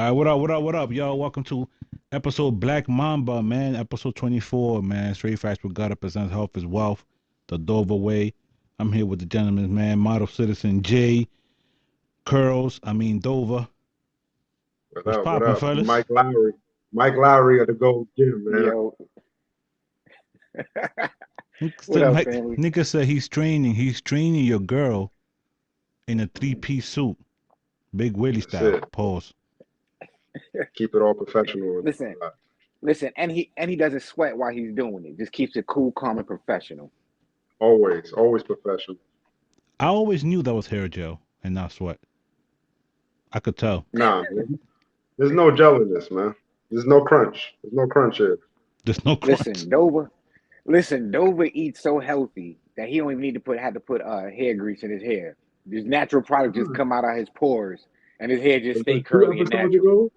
What up, what up, what up, y'all? Welcome to episode Black Mamba, man. Episode 24, man. Straight Facts with God presents Health is Wealth, the Dover Way. I'm here with the gentleman, man. Model citizen Jay, Dover. What What's up? What poppin', up? fellas? Mike Lowry. Mike Lowry of the Gold Gym, man. Yo, Nigga what said, up, Mike, family? nigga said he's training your girl in a three-piece suit. Big Willie That's style. it. Pause. Keep it all professional. Listen, listen, and he doesn't sweat while he's doing it. Just keeps it cool, calm, and professional. Always, always professional. I always knew that was hair gel and not sweat. I could tell. Nah, man. There's no gel in this, man. There's no crunch. There's no crunch here. There's no crunch. Listen, Dover. Listen, Dover eats so healthy that he don't even need to put hair grease in his hair. This natural product just Hmm. come out of his pores, and his hair just Was stay it two curly and episodes natural. ago?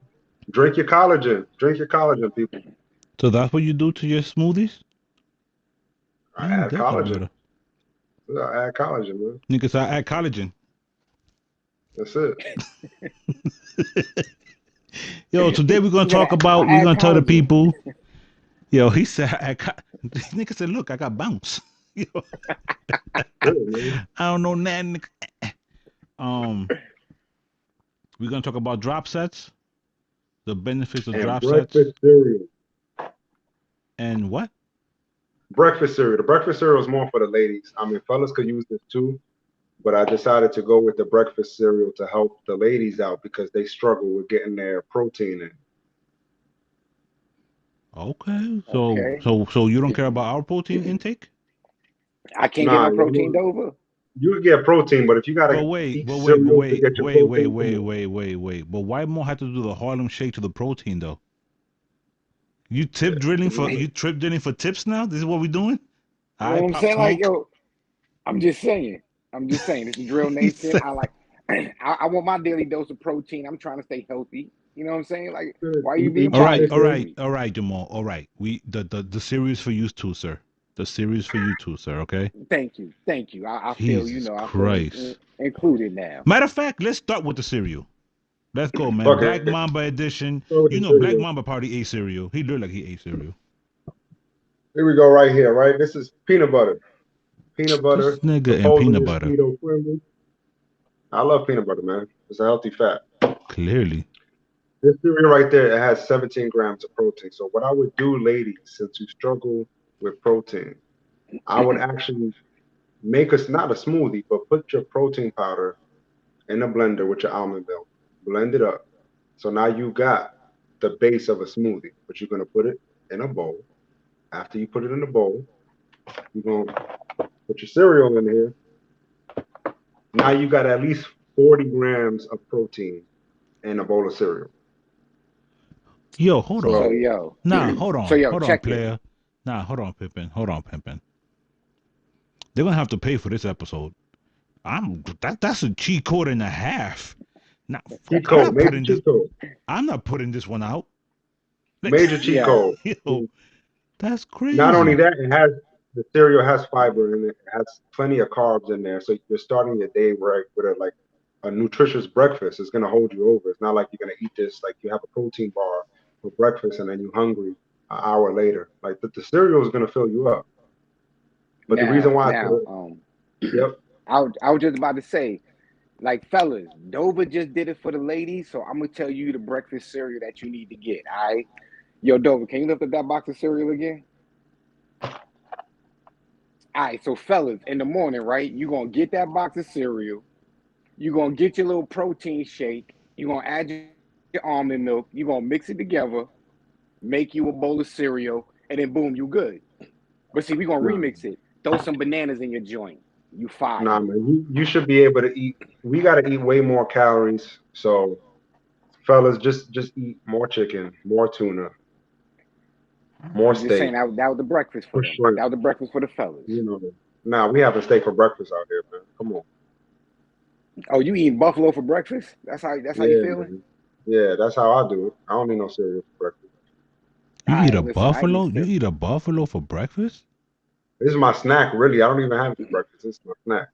Drink your collagen. Drink your collagen, people. So that's what you do to your smoothies? I I ain't add did that, collagen. brother. I add collagen, man. Niggas, I add collagen. That's it. Yo, today we're gonna He said, talk about. "I We're add gonna tell the collagen." people. Yo, he said, this nigga said, look, I got bounce. Yo, Good, man. I don't know nothing. Um, we're gonna talk about drop sets, the benefits of And drop sets, breakfast cereal. and what? Breakfast cereal. The breakfast cereal is more for the ladies. I mean, fellas could use this too, but I decided to go with the breakfast cereal to help the ladies out because they struggle with getting their protein in. Okay, so Okay, so so you don't care about our protein intake? I can't get Nah, no protein, Dover. you can get protein, but if you But gotta wait, eat but wait, but cereal to wait, get your wait, wait, protein, come wait, on. wait, wait, wait. But why more have to do the Harlem Shake to the protein though? You tip drilling for Yeah. you trip drilling for tips now? This is what we doing? You All know what right, I'm pop saying? Like, smoke. yo, I'm just saying. I'm just saying. This is Drill He Nation. said, I like. I want my daily dose of protein. I'm trying to stay healthy. You know what I'm saying? Like, Good. why are you You being eat your all biased chicken. with right, me? all right, Jamal. All right. The series for you too, sir. The series for you too, sir, okay? Thank you, thank you. I feel Jesus I feel Christ. included now. Matter of fact, let's start with the cereal. Let's go, man. Okay, Black Mamba edition. so with You the know, Black cereal. Mamba party ate cereal. He looked like he ate cereal. Here we go right here, right? This is peanut butter. Peanut This butter, nigga and supposedly peanut it's butter. keto friendly. I love peanut butter, man. It's a healthy fat. Clearly. This cereal right there, it has 17 grams of protein. So what I would do, ladies, since you struggle with protein, I would actually make us not a smoothie, but put your protein powder in a blender with your almond milk. Blend it up. So now you got the base of a smoothie, but you're gonna put it in a bowl. After you put it in the bowl, you're gonna put your cereal in here. Now you got at least 40 grams of protein in a bowl of cereal. Yo, hold So on. So yo, Nah, hold so on. yo, Hold on, check this. player. Nah, hold on, Pippin. Hold on, Pippin. They're gonna have to pay for this episode. That's a cheat code and a half. Now, cheat I'm code, not major putting this. cheat code, I'm not putting this one out. Like, major cheat Yo, code. yo, that's Not only crazy. that, it has the cereal has fiber in it. It has plenty of carbs in there. So you're starting your day right with a nutritious breakfast. It's gonna hold you over. It's not like you're gonna eat this like you have a protein bar for breakfast and then you're hungry an hour later. Like the cereal is gonna fill you up. But the reason now, why I put now, it, yep, I was just about to say, like, fellas, Dover just did it for the ladies, so I'm gonna tell you the breakfast cereal that you need to get. All right, yo, Dover, can you lift up that box of cereal again? All right, so fellas, in the morning, right, you gonna get that box of cereal. You gonna get your little protein shake. You gonna add your almond milk. You gonna mix it together, make you a bowl of cereal, and then boom, you good. But see, we gonna nah, remix it. Throw some bananas in your joint. You nah, fire. man. You should be able to eat. We gotta eat way more calories. So fellas, just eat more chicken, more tuna, more I'm just saying steak, that was the breakfast for for them. shrimp. That was the breakfast for the fellas. You know, now we having steak for breakfast out here, man. Come on. Oh, you eating buffalo for breakfast? That's how you Yeah, feeling? man. Yeah, that's how I do it. I don't need no cereal for breakfast. You All eat right, a listen, I eat buffalo? You cereal. eat a buffalo for breakfast? This is my snack, really. I don't even have it for breakfast. This is my snack.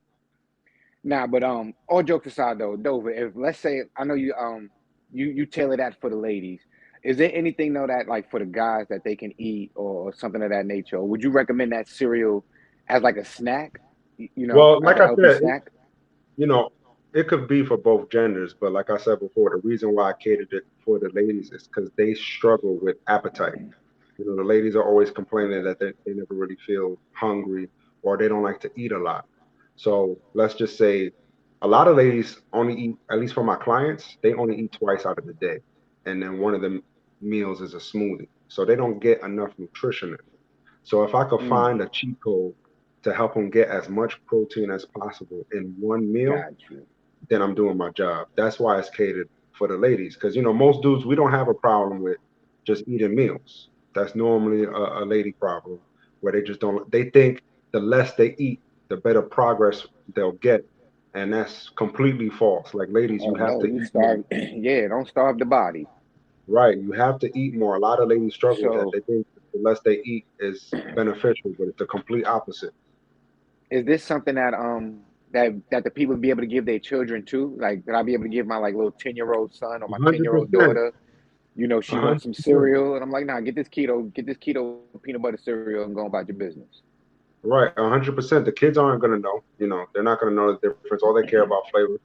Nah, but all jokes aside though, Dover, if let's say I know you you tailor that for the ladies. Is there anything though that like for the guys that they can eat or something of that nature? Or would you recommend that cereal as like a snack? Well, Like like a I healthy said, snack? you know, it could be for both genders, but like I said before, the reason why I catered it for the ladies is because they struggle with appetite. The ladies are always complaining that they never really feel hungry or they don't like to eat a lot. So let's just say a lot of ladies only eat, at least for my clients, they only eat twice out of the day. And then one of the meals is a smoothie. So they don't get enough nutrition in. So if I could Mm, find a cheat code to help them get as much protein as possible in one meal, got you. then I'm doing my job. That's why it's catered for the ladies. Because, most dudes, we don't have a problem with just eating meals. That's normally a lady problem where they just don't, they think the less they eat, the better progress they'll get. And that's completely false. Like, ladies, you Oh have no, to you eat more. starve. Yeah, don't starve the body. Right. You have to eat more. A lot of ladies struggle with that. So They think the less they eat is beneficial, but it's the complete opposite. is this something that that the people be able to give their children too? Like, that I be able to give my like little 10-year-old son or my 10-year-old 100%. daughter? She wants some 100%. cereal, and I'm like, nah, get this keto peanut butter cereal and go about your business. Right, 100%. The kids aren't gonna know. They're not gonna know the difference. All they care about flavor.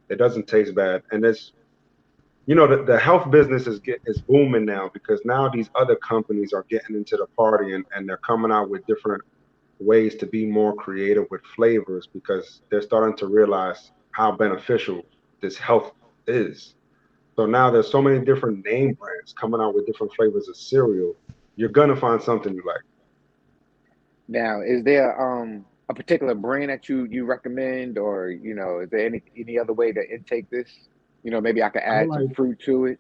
It doesn't taste bad, and the health business is booming now because now these other companies are getting into the party and they're coming out with different ways to be more creative with flavors because they're starting to realize how beneficial this health is. So now there's so many different name brands coming out with different flavors of cereal. You're gonna find something you like. Now, is there a particular brand that you recommend, or is there any other way to intake this? Maybe I could I add some like fruit to it.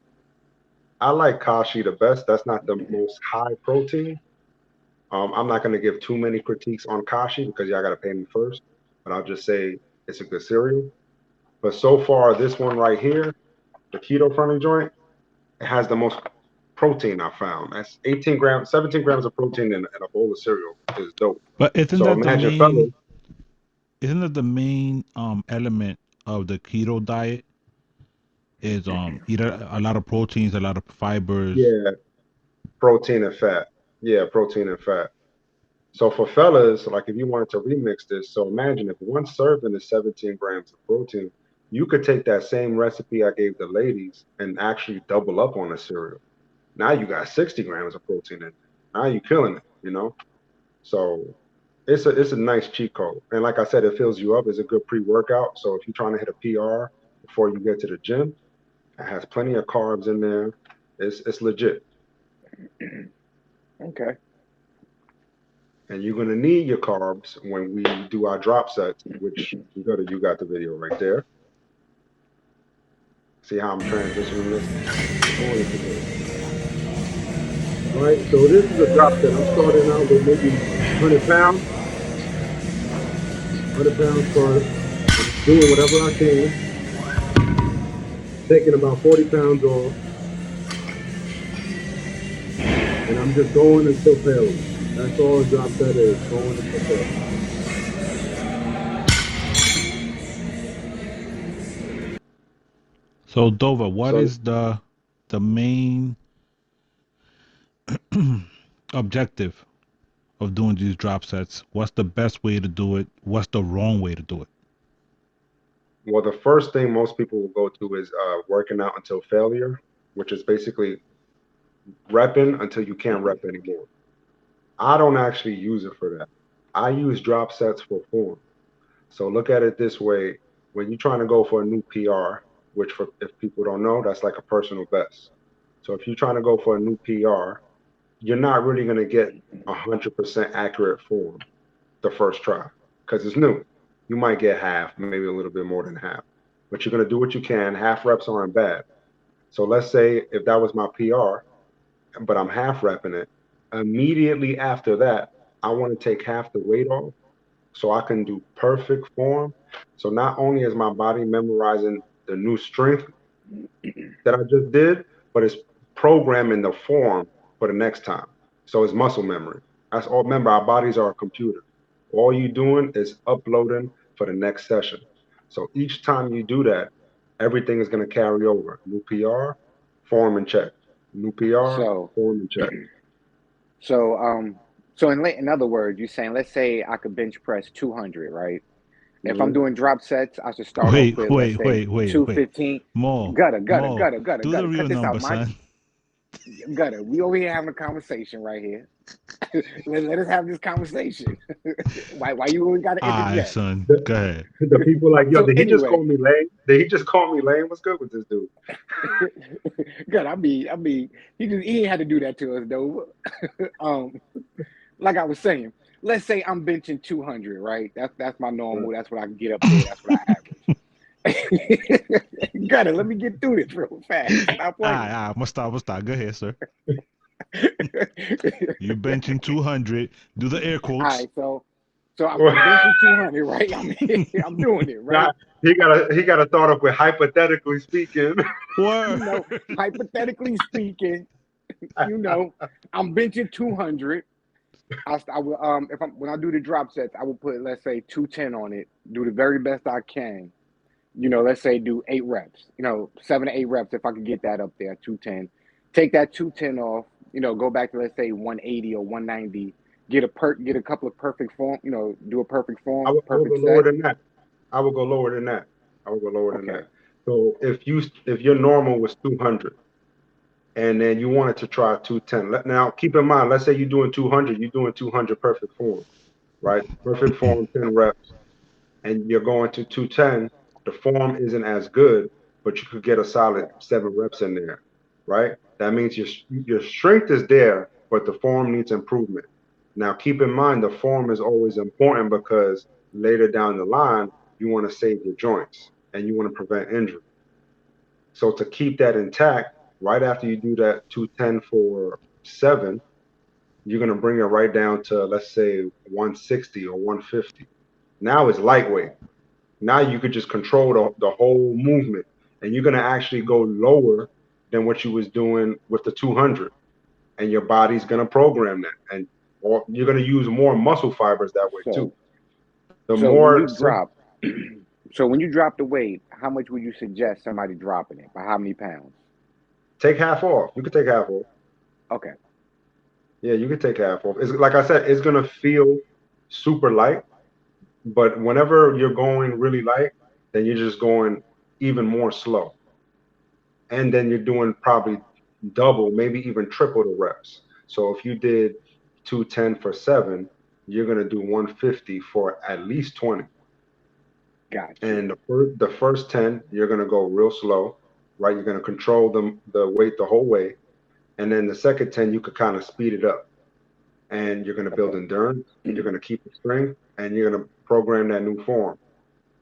I like Kashi the best. That's not the most high protein. I'm not going to give too many critiques on Kashi because y'all got to pay me first, but I'll just say it's a good cereal. But so far, this one right here, the keto friendly joint, it has the most protein I found. That's 18 grams, 17 grams of protein in a bowl of cereal is dope. But isn't So that the imagine, main? fellas, Isn't that the main element of the keto diet? Is eat a lot of proteins, a lot of fibers. yeah, protein and fat. Yeah, protein and fat. So for fellas, like if you wanted to remix this, so imagine if one serving is 17 grams of protein, you could take that same recipe I gave the ladies and actually double up on the cereal. Now you got 60 grams of protein in it. Now you're killing it. So it's a nice cheat code. And like I said, it fills you up. It's a good pre-workout. So if you're trying to hit a PR before you get to the gym, it has plenty of carbs in there. It's legit. Okay. And you're gonna need your carbs when we do our drop sets, which you got the video right there. See how I'm transitioning this all into this. All right, so this is a drop set. I'm starting out with maybe 100 pounds, 100 pounds first. I'm doing whatever I can, taking about 40 pounds off, and I'm just going until failure. That's all a drop set is, going until failure. So Dover, what So is the main objective of doing these drop sets? What's the best way to do it? What's the wrong way to do it? well, the first thing most people will go to is working out until failure, which is basically repping until you can't rep anymore. I don't actually use it for that. I use drop sets for form. So look at it this way: when you're trying to go for a new PR, which for if people don't know, that's like a personal best. So if you're trying to go for a new PR, you're not really going to get 100% accurate form the first try because it's new. You might get half, maybe a little bit more than half, but you're going to do what you can. Half reps aren't bad. So let's say if that was my PR, but I'm half repping it. Immediately after that, I want to take half the weight off so I can do perfect form. So not only is my body memorizing the new strength that I just did, but it's programming the form for the next time. So it's muscle memory. That's all. Remember, our bodies are a computer. All you doing is uploading for the next session. So each time you do that, everything is going to carry over. New PR, form and check. New PR, So, form and check. so, in other words, you're saying, let's say I could bench press 200, right? If I'm Hmm. doing drop sets, I should start off Wait, with, let's wait, say, wait, wait, wait. 215. More, more. Do the Gutter. real Cut this number, out, my son. gutter. We over here having a conversation right here. Let us have this conversation. Why you always got to Alright, interject? son. The, Go ahead. the people like, yo, So did he just anyway, call me lame? Did he just call me lame? What's good with this dude? good. He ain't had to do that to us though. um, like I was saying, let's say I'm benching 200, right? That's my Right. normal. That's what I can get up there. That's what I average. Got it. Let me get through this real fast. Stop Alright, playing. alright. I'm gonna stop. Go ahead, sir. You benching 200. Do the air All quotes. right, so I'm benching 200, right? I'm doing it, Nah, right? he gotta start off with hypothetically speaking. Word. Hypothetically speaking, you know, I'm benching 200. I will if I'm when I do the drop sets, I will put, let's say, 210 on it. Do the very best I can. Let's say do 8 reps. 7 to 8 reps if I could get that up there, 210. Take that 210 off. Go back to, let's say, 180 or 190. Get a couple of perfect form. Do a perfect I form, would go perfect lower set. than that. I would go lower than that. I would go lower than Okay. that. So if your normal was 200 and then you wanted to try 210, now keep in mind, let's say you're doing 200, you're doing 200 perfect form, right? Perfect form, 10 reps, and you're going to 210. The form isn't as good, but you could get a solid 7 reps in there, right? That means your strength is there, but the form needs improvement. Now, keep in mind the form is always important because later down the line you want to save your joints and you want to prevent injury. So to keep that intact, right after you do that 210 for 7, you're going to bring it right down to, let's say, 160 or 150. Now it's lightweight. Now you could just control the whole movement, and you're gonna actually go lower than what you was doing with the 200, and your body's gonna program that, and or you're gonna use more muscle fibers that way too. So The so when more you drop, so when you drop the weight, how much would you suggest somebody dropping it? By how many pounds? take half off. You could take half off. Okay. Yeah, you could take half off. It's like I said, it's gonna feel super light, but whenever you're going really light, then you're just going even more slow. And then you're doing probably double, maybe even triple the reps. So if you did 210 for 7, you're going to do 150 for at least 20. Got you. And the first 10, you're going to go real slow, right? You're going to control the weight the whole way. And then the second 10, you could kind of speed it up. And you're going to build Okay. endurance, you're going to keep the strength, and you're going to program that new form.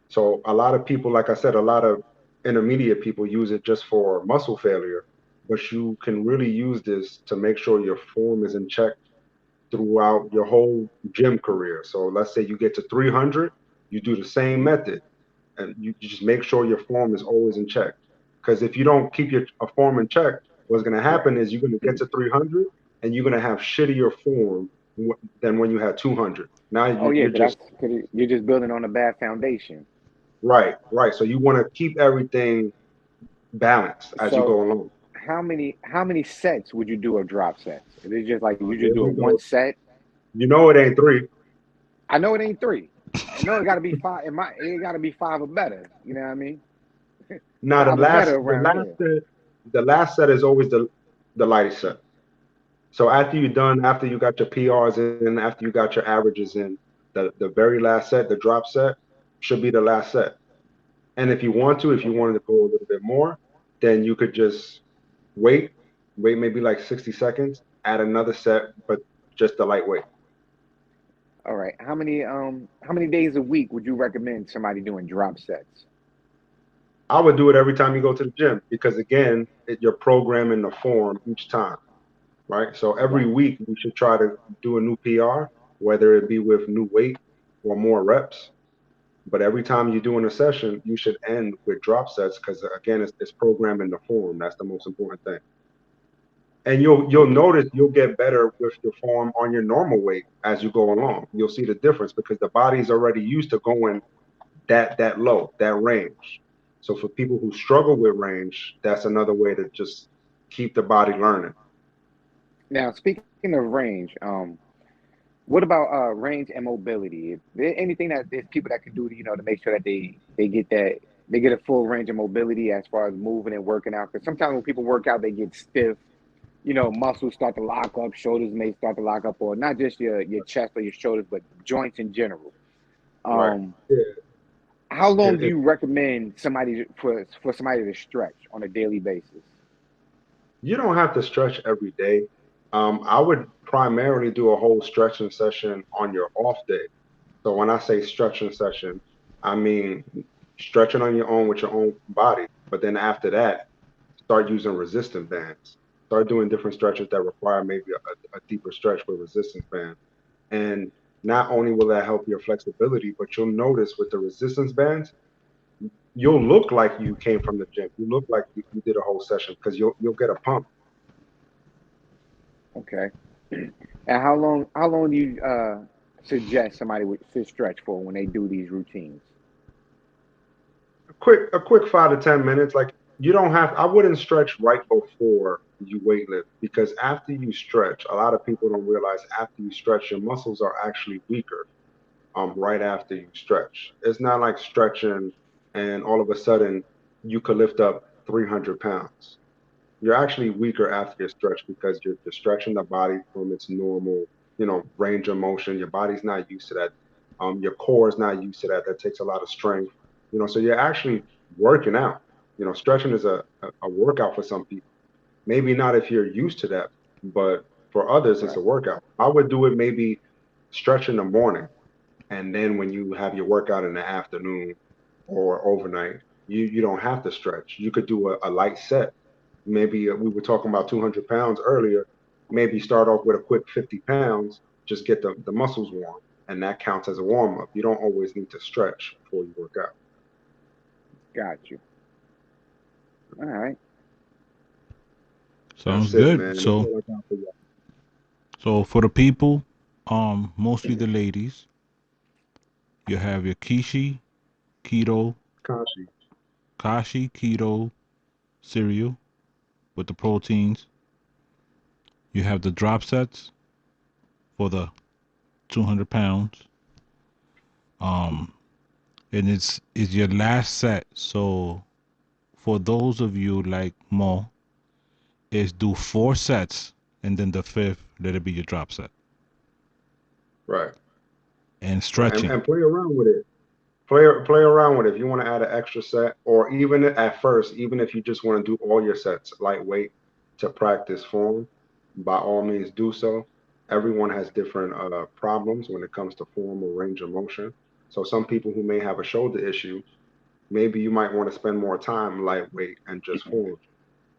So a lot of people, like I said, a lot of intermediate people use it just for muscle failure, but you can really use this to make sure your form is in check throughout your whole gym career. So let's say you get to 300, you do the same Hmm. method, and you just make sure your form is always in check. Because if you don't keep your a form in check, what's going to Right. happen is you're going to get to 300 and you're going to have shittier form than when you had 200. Now Oh yeah, you're because just you're just building on a bad foundation. right, right. So you want to keep everything balance as you So go along. how many sets would you do of drop sets? Is it just like you just Here do we it one go. set? You know it ain't 3. I know it ain't three. I know it got to be five. It got to be five or better. You know what I mean? Now Five or better around here. the last set is always the lightest set. So after you're done, after you got your PRs in, after you got your averages in, the very last set, the drop set, should be the last set. And if you Okay. wanted to go a little bit more, then you could just wait, wait maybe like 60 seconds, add another set, but just the lightweight. All right. How many days a week would you recommend somebody doing drop sets? I would do it every time you go to the gym because again, you're programming the form each time, right? So every Got week we should try to do a new PR, whether it be with new weight or more reps. But every time you're doing a session, you should end with drop sets because again, it's programming the form. That's the most important thing. And you'll you. notice you'll get better with your form on your normal weight as you go along. You'll see the difference because the body's already used to going that low, that range. So for people who struggle with range, that's another way to just keep the body learning. Now, speaking of range, what about range and mobility? Is there anything that there's people that can do to to make sure that they get a full range of mobility as far as moving and working out? Because sometimes when people work out, they get stiff. Muscles start to lock up, shoulders may start to lock up, or not just your chest or your shoulders, but joints in general. Right. Um, Yeah. how long It, do it, you recommend for somebody to stretch on a daily basis? you don't have to stretch every day. I would primarily do a whole stretching session on your off day. So when I say stretching session, I mean stretching on your own with your own body. But then after that, start using resistance bands. Start doing different stretches that require maybe a deeper stretch with resistance bands. And not only will that help your flexibility, but you'll notice with the resistance bands, you'll look like you came from the gym. You look like you did a whole session because you'll get a pump. Okay. And how long do you suggest somebody should stretch for when they do these routines? A quick 5 to 10 minutes. Like you don't have. I wouldn't stretch right before you weight lift because after you stretch, a lot of people don't realize after you stretch, your muscles are actually weaker. Right after you stretch, it's not like stretching and all of a sudden you could lift up 300 pounds. You're actually weaker after your stretch because you're stretching the body from its normal, range of motion. Your body's not used to that. Your core is not used to that. That takes a lot of strength. So you're actually working out. Stretching is a workout for some people. Maybe not if you're used to that, but for others, it's Right. a workout. I would do it maybe stretch in the morning, and then when you have your workout in the afternoon or overnight, you don't have to stretch. You could do a light set. Maybe we were talking about 200 pounds earlier. Maybe start off with a quick 50 pounds, just get the muscles warm, and that counts as a warm up. You don't always need to stretch before you work out. Got you. All right. Sounds That's it, good. man. That's So, all I got for you. so for the people, mostly the ladies, you have your keto, Kashi. kashi keto cereal with the proteins. You have the drop sets for the 200 pounds. Um, and it's your last set. So for those of you like Mo, is do 4 sets and then the fifth let it be your drop set Right. and Right. And, stretching. and play around with it. Play around with it. If you want to add an extra set, or even at first, even if you just want to do all your sets lightweight to practice form, by all means do so. Everyone has different problems when it comes to form or range of motion. So some people who may have a shoulder issue, maybe you might want to spend more time lightweight and just form,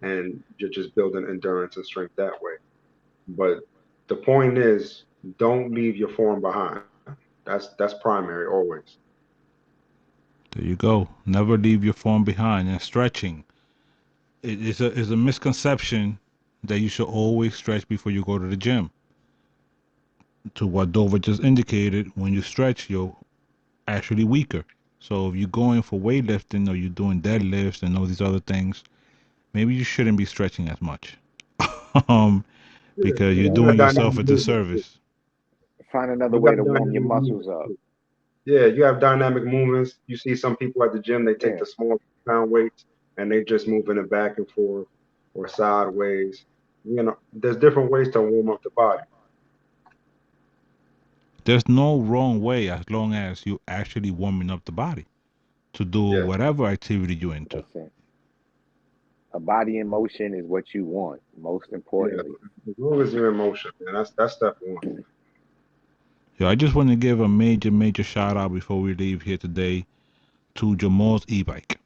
and you're just building endurance and strength that way. But the point is, don't leave your form behind. That's primary always. There you go. Never leave your form behind. And stretching is a misconception that you should always stretch before you go to the gym. To what Dover just indicated, when you stretch, you're actually weaker. So if you're going for weightlifting or you're doing deadlifts and all these other things, maybe you shouldn't be stretching as much. um, Yeah, because you're and you Right. got doing dynamic yourself a movement. disservice. Find another You way got to warm your dynamic muscles movements up. too. Yeah, you have dynamic movements. You see some people at the gym, they take Yeah. the small pound weights and they just moving it back and forth or sideways. There's different ways to warm up the body. There's no wrong way as long as you actually warming up the body to do Yes. whatever activity you're into. Listen, a body in motion is what you want, most Yeah. importantly. As long as you're in motion, man. That's step one. Yeah, I just want to give a major shout out before we leave here today to Jamal's e-bike.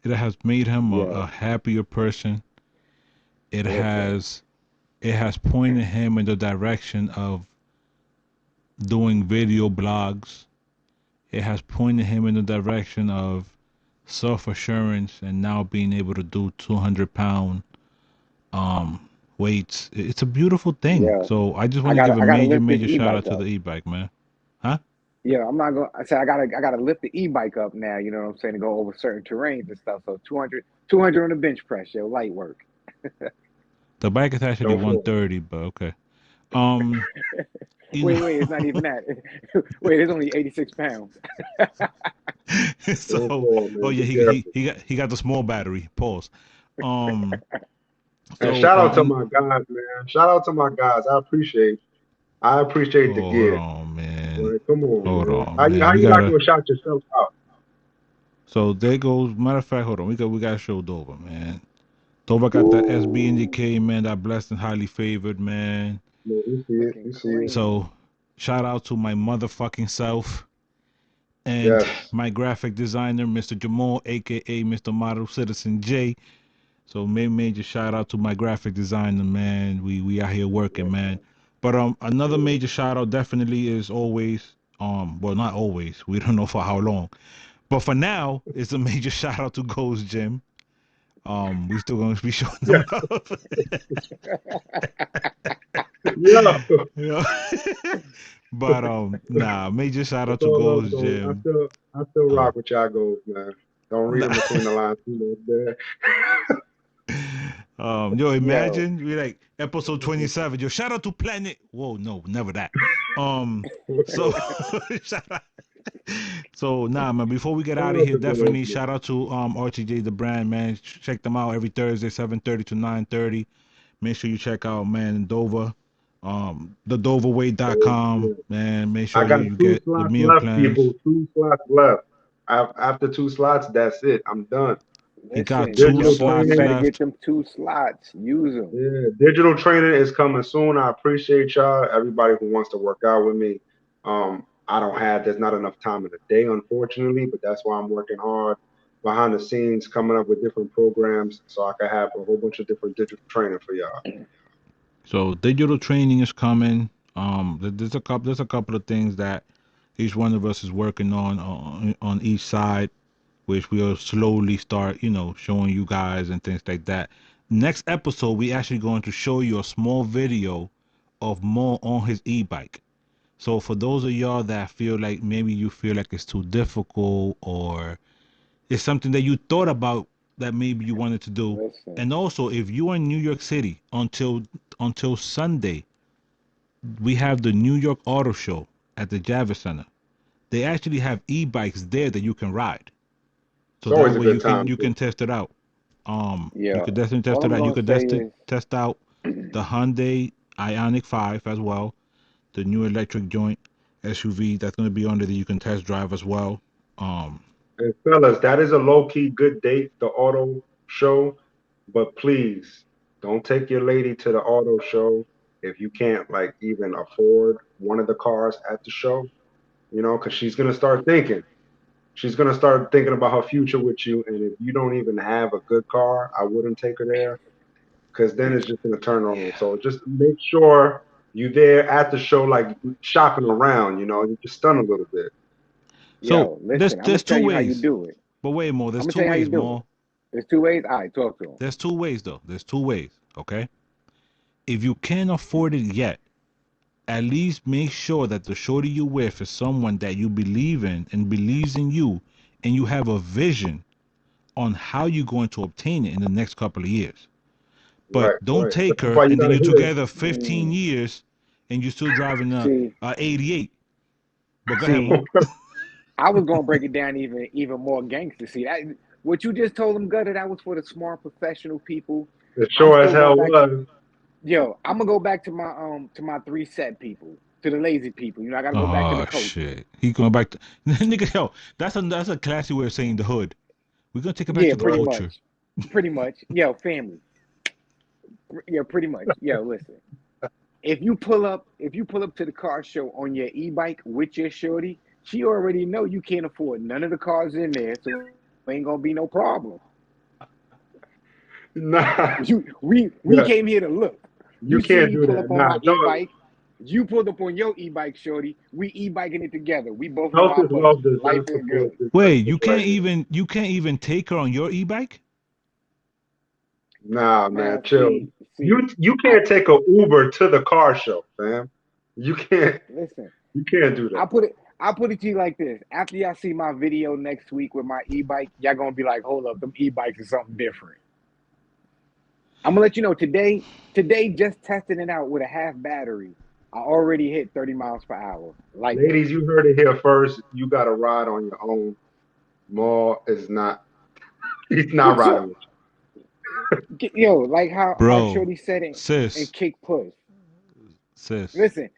It has made him Yeah. a happier person. It Listen. has it has pointed him in the direction of doing video blogs. It has pointed him in the direction of self assurance and now being able to do 200-pound um weights. It's a beautiful thing. Yeah. So I just I want to gotta give a I gotta lift this major shout out e-bike to up. the e-bike, man. Huh? Yeah, I'm not gonna. I said I gotta lift the e-bike up now. You know what I'm saying, to go over certain terrains and stuff. So 200 on the bench press, yo, light work. The bike is actually Don't fall. 130, but okay. Um, you know, Wait, it's not even that. Wait, it's only 86 pounds. Don't so fall, oh man. yeah, Be he careful. he got the small battery. Pause. Um, And so shout out to my guys, man. Shout out to my guys. I appreciate the hold gear. on, man. Like, come on, Hold man. on, man. How We you not gotta. gonna shout yourself out? So there goes. Matter of fact, hold on. We got to show Dover, man. Dover got the SB Ooh, indicator, man. That blessed and highly favored, man. No, we see it. looking We see it. clean. So shout out to my motherfucking self and Yes. my graphic designer, Mr. Jamal, aka Mr. Model Citizen J. So major shout out to my graphic designer, man. We out here working, man. But another Yeah. major shout out definitely is always well, not always. We don't know for how long. But for now, it's a major shout out to Ghost Gym. We still gonna be showing Yeah. them love. Yeah. Yeah. But nah, major shout That's out to all love, Ghost though. Gym. I still Uh, rock with y'all goals, man. Don't read nah. them between the lines too much there. Yo, Yo, imagine we like episode 27. Yo, shout out to Planet. Whoa, no, never that. So shout out. So nah, man. Before we get out Shout of out here, to goals, definitely man. shout out to RTJ the brand, man. Check them out every Thursday, 7:30 to 9:30. Make sure you check out, man, in Dover. The So, Doverway.com, yeah. man. Make I sure got you two get the slots meal left, plans. people. Two slots left. After two slots, that's it. I'm done. He got listen, two Digital jump on. You slots training. better get left. them 2 slots. Use them. Yeah, digital training is coming soon. I appreciate y'all. Everybody who wants to work out with me. I don't have. There's not enough time in the day, unfortunately, but that's why I'm working hard behind the scenes, coming up with different programs so I can have a whole bunch of different digital training for y'all. So digital training is coming. There's a couple of things that each one of us is working on each side, which we'll slowly start, showing you guys and things like that. Next episode, we actually going to show you a small video of Mo on his e-bike. So for those of y'all that feel like maybe you feel like it's too difficult or it's something that you thought about that maybe you wanted to do, Listen, and also if you are in New York City until Sunday, we have the New York Auto Show at the Javits Center. They actually have e-bikes there that you can ride. It's So that always a way good you time can too. test it out. You yeah. could definitely test All it I'm out. You gonna could say is, test out the Hyundai Ioniq 5 as well, the new electric joint SUV that's going to be on there that you can test drive as well. Um, And fellas, that is a low key good date, the auto show. But please don't take your lady to the auto show if you can't like even afford one of the cars at the show. Because she's gonna start thinking. She's gonna start thinking about her future with you. And if you don't even have a good car, I wouldn't take her there because then it's just gonna turn on her. yeah. So just make sure you there at the show, like shopping around. You just stun a little bit. So yo, listen. I'm gonna there's tell two you how you ways, do it. but wait more. I'm There's gonna two tell you how you ways do it. more. There's 2 ways. All right, talk to him. There's two ways though. There's two ways. Okay. If you can't afford it yet, at least make sure that the shorty you with is someone that you believe in and believes in you, and you have a vision on how you're going to obtain it in the next couple of years. But Right, don't right. take That's her why you and then gotta you're hear. together 15 Mm, years and you're still driving see, a 88. But go ahead, see, Mo. I was gonna break it down even more gangster. See that what you just told them, Gutter, that was for the smart professional people. It I'm sure as still hell going back to was. I'm gonna go back to my 3 set people, to the lazy people. I gotta go back to the Oh coastal. shit. He going back to nigga, yo, that's a classy way of saying the hood. We're gonna take it back Yeah, to the pretty Right. culture. much. Pretty much. Yo, family. Yeah, pretty much. Yo, listen. If you pull up to the car show on your e-bike with your shorty, she already know you can't afford none of the cars in there, so ain't gonna be no problem. Nah, We came yeah, here to look. You you see me can't pull do up that. on my Nah, dog. e-bike. You pulled up on your e-bike, shorty. We e-biking it together. We both know Health our is wealth budget. does Life not is support good. this Wait, message right here. you can't even take her on your e-bike? Nah, man, Man, chill. You I can't take a Uber to the car show, fam. You can't listen. you can't do that. I put it. I'll put it to you like this. After y'all see my video next week with my e-bike, y'all gonna be like, hold up, them e-bikes is something different. I'm gonna let you know today, just testing it out with a half battery, I already hit 30 miles per hour. Like that. Ladies, you heard it here first. You got to ride on your own. Maul is not. He's not What's riding up? with Yo, like how Bro, Shorty said it and sis, kick push. sis. Listen,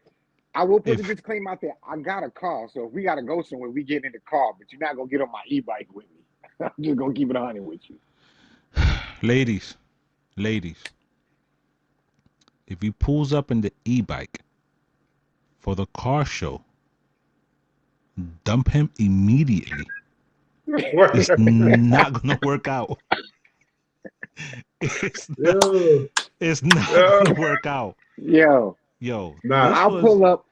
I will put the If disclaimer out there. I got a car, so if we gotta go somewhere, we get in the car, but you're not gonna get on my e-bike with me. I'm just gonna keep it 100 with you. ladies, ladies, if he pulls up in the e-bike for the car show, dump him immediately. It's not gonna work out. It's not. yo, It's not yo. gonna work out. Yo, Yo, Nah, this I'll was pull up.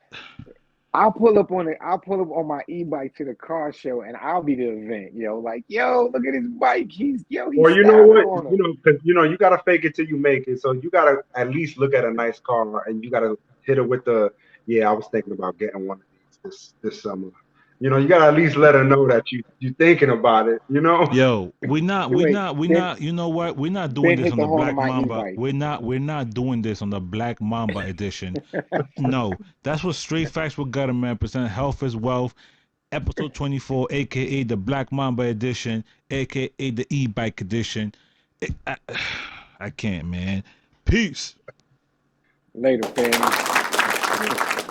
I'll pull up on it. I'll pull up on my e-bike to the car show, and I'll be the event. Yo, like, yo, look at his bike. He's or you know styling what? on You him. know, because you got to fake it till you make it. So you got to at least look at a nice car, and you got to hit it with the. Yeah, I was thinking about getting one of these this summer. You got to at least let her know that you thinking about it. yo. We not. We Wait, not. We Ben, not. You know what? We're not doing Ben this hit on the the horn of Black my Mamba. e-bike. We're not. We're not doing this on the Black Mamba edition. No, that's what Straight Facts with Gutter Man present. Health is Wealth, episode 24, aka the Black Mamba edition, aka the e-bike edition. I can't, man. Peace. Later, family.